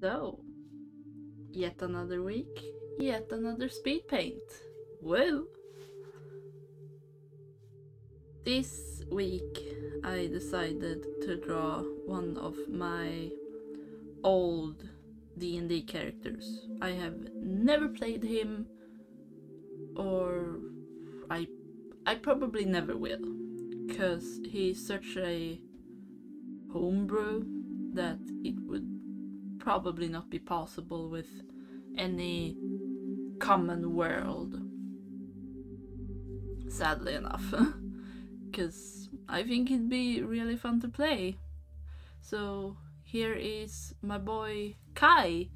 So, yet another week, yet another speed paint. Whoa! This week I decided to draw one of my old D&D characters. I have never played him, or I probably never will, because he's such a homebrew that it would probably not be possible with any common world, sadly enough. Because I think it'd be really fun to play. So here is my boy Kai,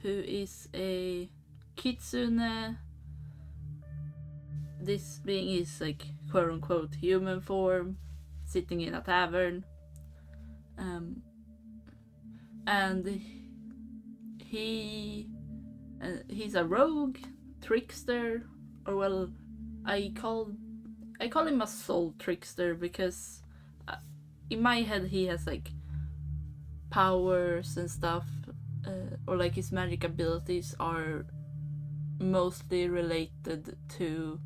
who is a kitsune. This being his like quote unquote human form, sitting in a tavern. And he's a rogue, trickster, or well, I call him a soul trickster because in my head he has like powers and stuff, or like his magic abilities are mostly related to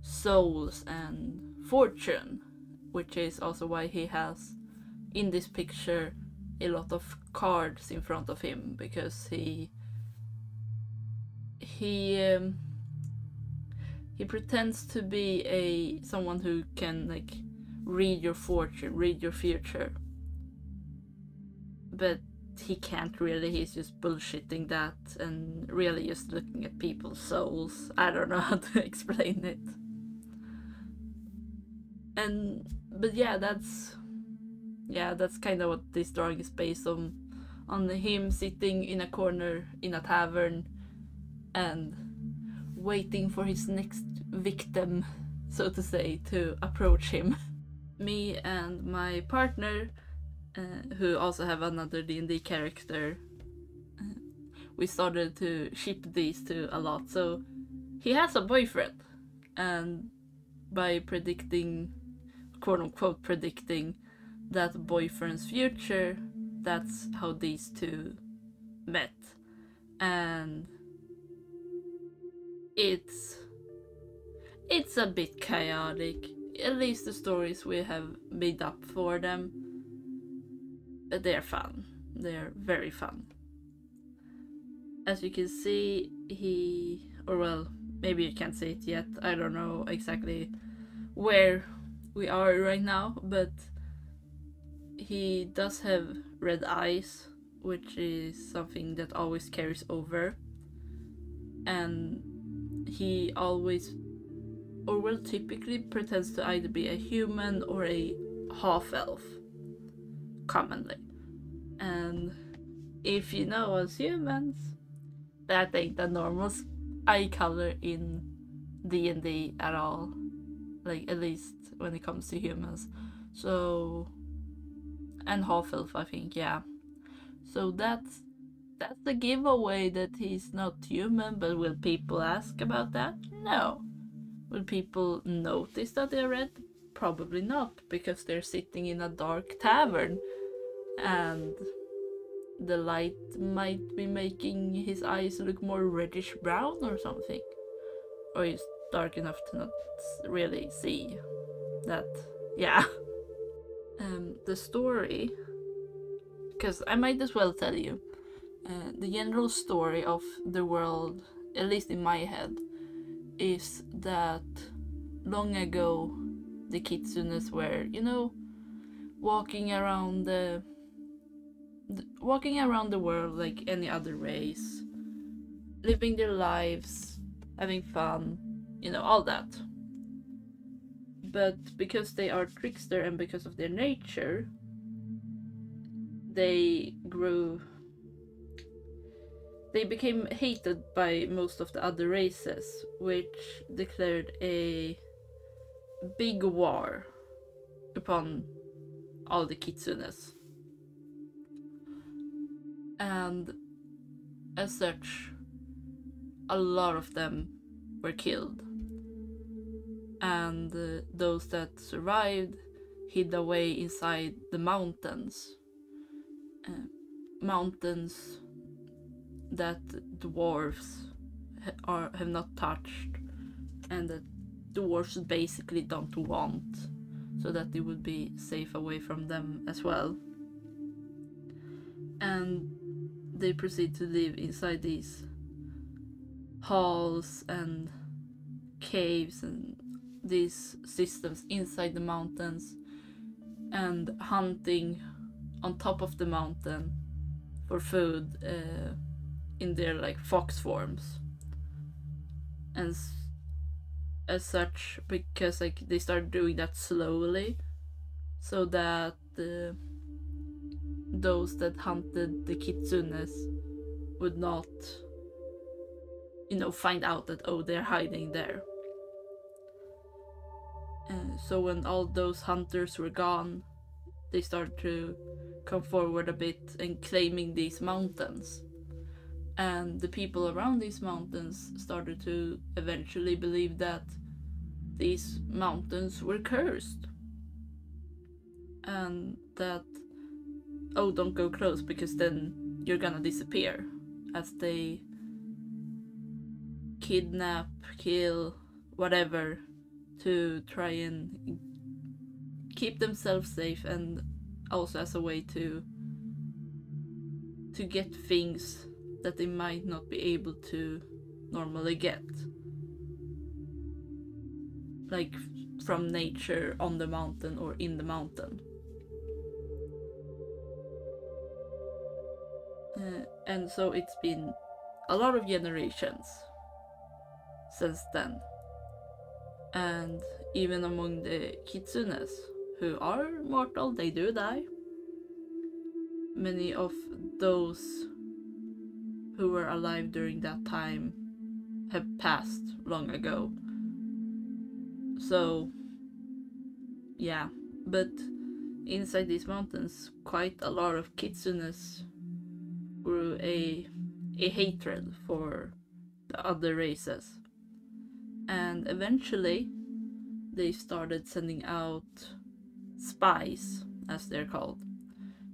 souls and fortune, which is also why he has in this picture a lot of cards in front of him, because he pretends to be someone who can like read your fortune, read your future, but he can't really. He's just bullshitting that and really just looking at people's souls. I don't know how to explain it. But yeah, that's kind of what this drawing is based on him sitting in a corner in a tavern and waiting for his next victim, so to say, to approach him. Me and my partner, who also have another D&D character, we started to ship these two a lot. So he has a boyfriend, and by predicting, quote unquote predicting, that boyfriend's future, that's how these two met. And it's a bit chaotic, at least the stories we have made up for them. But they're fun. They're very fun. As you can see, maybe you can't see it yet, I don't know exactly where we are right now, but he does have red eyes, which is something that always carries over. And he always, or well, typically pretends to either be a human or a half-elf, commonly. And if you know us humans, that ain't a normal eye color in D&D at all, like at least when it comes to humans. So, and half-elf, I think, yeah. So that's the giveaway that he's not human. But will people ask about that? No. Will people notice that they're red? Probably not, because they're sitting in a dark tavern and the light might be making his eyes look more reddish brown or something. Or he's dark enough to not really see that. Yeah. The story, because I might as well tell you, the general story of the world, at least in my head, is that long ago the kitsunes were, walking around the world like any other race, living their lives, having fun, all that. But because they are trickster and because of their nature, they became hated by most of the other races, which declared a big war upon all the kitsunes. And as such, a lot of them were killed. And those that survived hid away inside the mountains. Mountains that dwarves have not touched, and that dwarves basically don't want, so that they would be safe away from them as well. And they proceed to live inside these halls and caves and these systems inside the mountains, and hunting on top of the mountain for food in their like fox forms. And as such, because like they started doing that slowly, so that those that hunted the kitsunes would not, find out that, oh, they're hiding there. So when all those hunters were gone, they started to come forward a bit and claiming these mountains. And the people around these mountains started to eventually believe that these mountains were cursed. And that, oh, don't go close because then you're gonna disappear. As they kidnap, kill, whatever, to try and keep themselves safe, and also as a way to get things that they might not be able to normally get, like from nature on the mountain or in the mountain. And so it's been a lot of generations since then. And even among the kitsunes, who are mortal, they do die. Many of those who were alive during that time have passed long ago. So, yeah. But inside these mountains, quite a lot of kitsunes grew a hatred for the other races. And eventually, they started sending out spies, as they're called,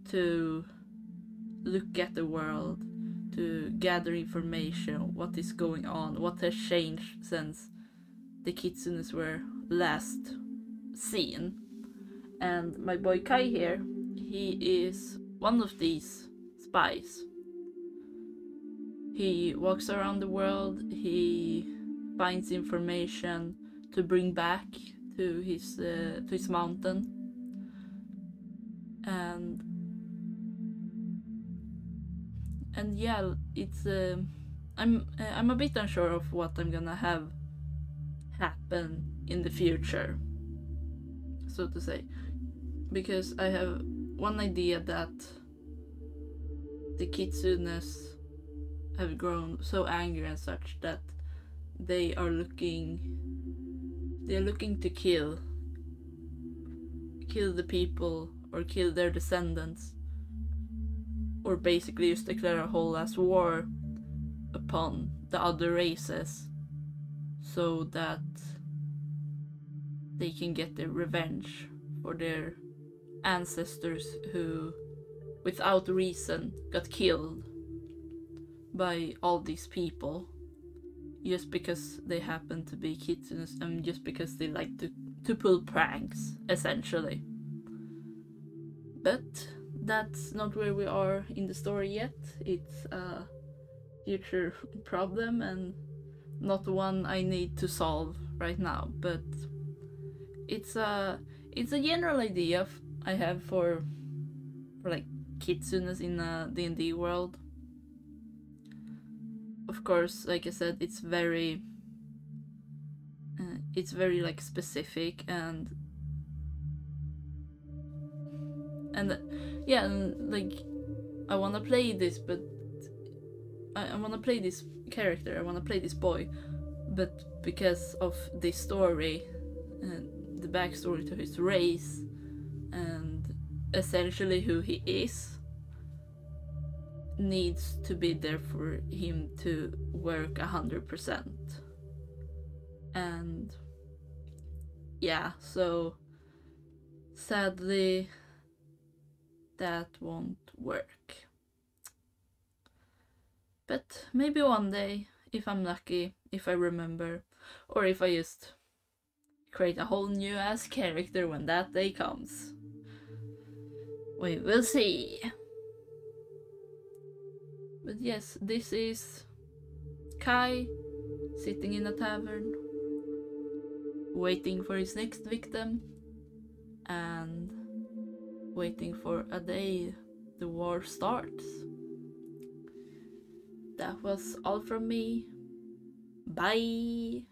to look at the world, to gather information, what is going on, what has changed since the kitsunes were last seen. And my boy Kai here, he is one of these spies. He walks around the world, he finds information to bring back to his mountain, and yeah, it's I'm a bit unsure of what I'm gonna have happen in the future, so to say, because I have one idea that the kitsunes have grown so angry and such that they are looking to kill the people, or kill their descendants, or basically just declare a whole ass war upon the other races, so that they can get their revenge for their ancestors who, without reason, got killed by all these people, just because they happen to be kitsunes, and just because they like to pull pranks, essentially. But that's not where we are in the story yet. It's a future problem, and not one I need to solve right now. But it's a general idea I have for like kitsunes in a D&D world. Of course, like I said, it's very like specific, and yeah, and like I want to play this, but I want to play this character, I want to play this boy, but because of this story and the backstory to his race and essentially who he is, needs to be there for him to work 100%. And yeah, so sadly that won't work. But maybe one day, if I'm lucky, if I remember, or if I just create a whole new ass character when that day comes. We will see. But yes, this is Kai sitting in a tavern, waiting for his next victim, and waiting for a day the war starts. That was all from me. Bye!